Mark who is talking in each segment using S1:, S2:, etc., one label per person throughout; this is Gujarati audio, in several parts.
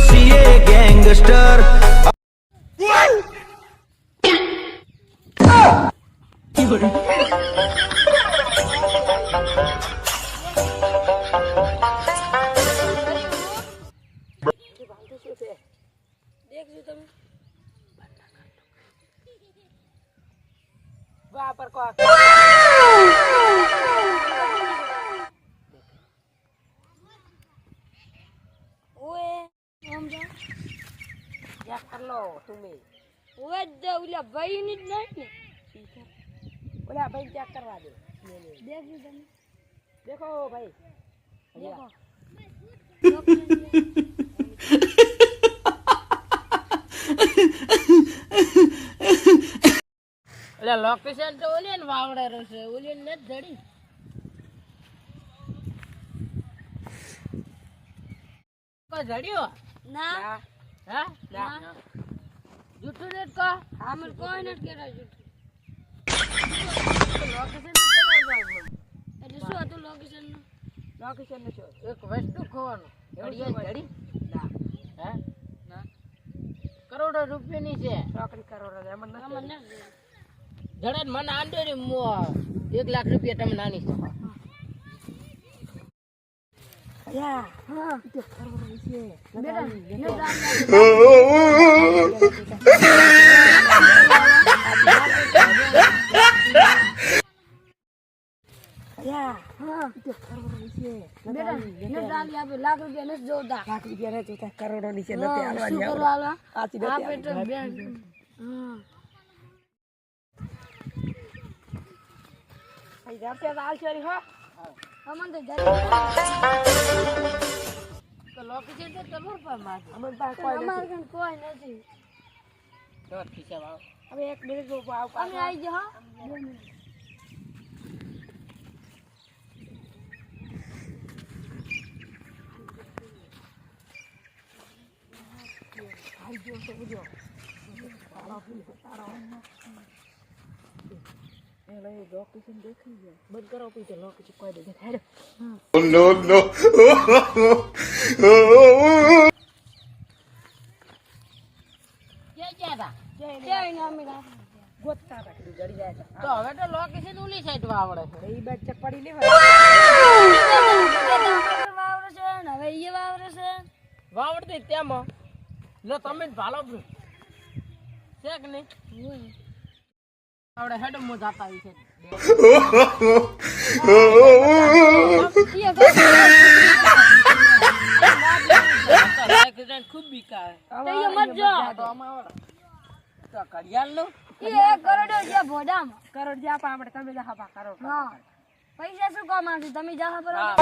S1: છીએ ગેંગસ્ટર.
S2: વાપર કો
S3: ઓએ સમજો
S2: યા કર લો તમે
S3: ઓએ દે ઓલા ભાઈ ની જ નહીં ને
S2: ઓલા ભાઈ ચેક કરવા દે
S3: દેખજો તમે
S2: દેખો ભાઈ
S3: દેખો
S2: એટલે લોકેશન તો ઓલી ને વાવડે છે ઓલી ને જડી કો જડ્યો
S3: ના
S2: હા
S3: ના
S2: જૂઠું ને કો
S3: આમર કોઈ નથી કેરા જૂઠું
S2: લોકેશન તો જવાનું
S3: એટલે શું હતું લોકેશન નું
S2: લોકેશન નું શું એક વસ્તુ ખોવાનું જડી જડી ના હે ના કરોડો રૂપિયાની છે નોકરી કરોડો એમ
S3: મને
S2: જડે મને આંડો ને 1 લાખ રૂપિયા તમે નાની શકો યા
S3: હા
S2: તે કરવાનું છે
S3: બેટા
S2: યા
S3: હા
S2: તે કરવાનું છે
S3: બેટા ને ડાલી આપે લાખ રૂપિયા નથી જોતા
S2: લાખ રૂપિયા ને જોતા કરોડો ની છે
S3: હા,
S2: નથી
S3: શું
S2: આલવાની
S3: કરવા આલા
S2: આથી
S3: આ
S2: નથી
S3: પેટ્રોલ બેંક હા
S2: આઈ જાતે આલ છરી હો
S3: અમન તો
S2: તો લોકેશન તો તમાર પર માં અમન પાસે કોઈ
S3: અમાર
S2: નથી
S3: કન કોઈ નથી
S2: તો ખીચા વાવ
S3: હવે એક મિનિટ ઉભા આવ અમે આવી જા હા 2 મિનિટ
S2: આઈ જો તો બુજો એ લઈ લોકેશન દેખી ગયો બંધ કરો પછી લોકેશન કોઈ દે દેખાડો
S1: No, no.
S2: કે ક્યાં હતા
S3: કેવી નામી ના
S2: ગોતતા હતા કે જડી જાય છે તો હવે તો લોકેશન ઓલી સાઈડ વાવડે છે એ બાદ ચકડી લેવા
S3: વાવરે છે ને હવે ઈ વાવરે છે
S2: વાવડતી તેમાં લો તમે જ ભાલો છે કે નહીં આવડે હેડ મો જાતા આવી છે ખૂબ બીકા
S3: તો ઈ મત જો
S2: તો અમાર તો કડિયાલ નો
S3: ઈ 1 કરોડ છે ભોડામ
S2: કરોડ જ્યાં પા આપણે તમે જા પા કરો
S3: હા પૈસા શું કમાશે તમે જા બરાબર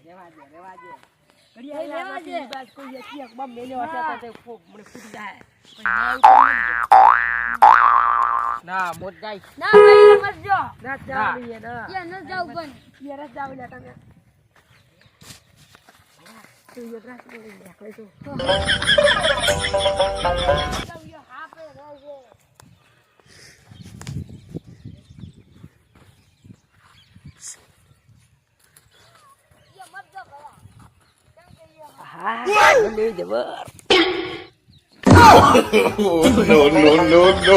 S2: રેવા દે
S3: રેવા દે
S2: બસ કોઈ એક બમ મેલ્યો હશે તો તે મને ફૂટી જાય ના મોટ જાય
S3: ના ભાઈ મત જો
S2: ના ચાલી ના
S3: ઈ ન જાવ પણ
S2: ઈ રસ જાવ લે તમે તું યો રસ બોલી લે કોઈ તો
S3: હા પે રહેજે ઈ મત જો ભલા કેમ કે ઈ
S2: હા લે જબર
S1: No, no, no, no.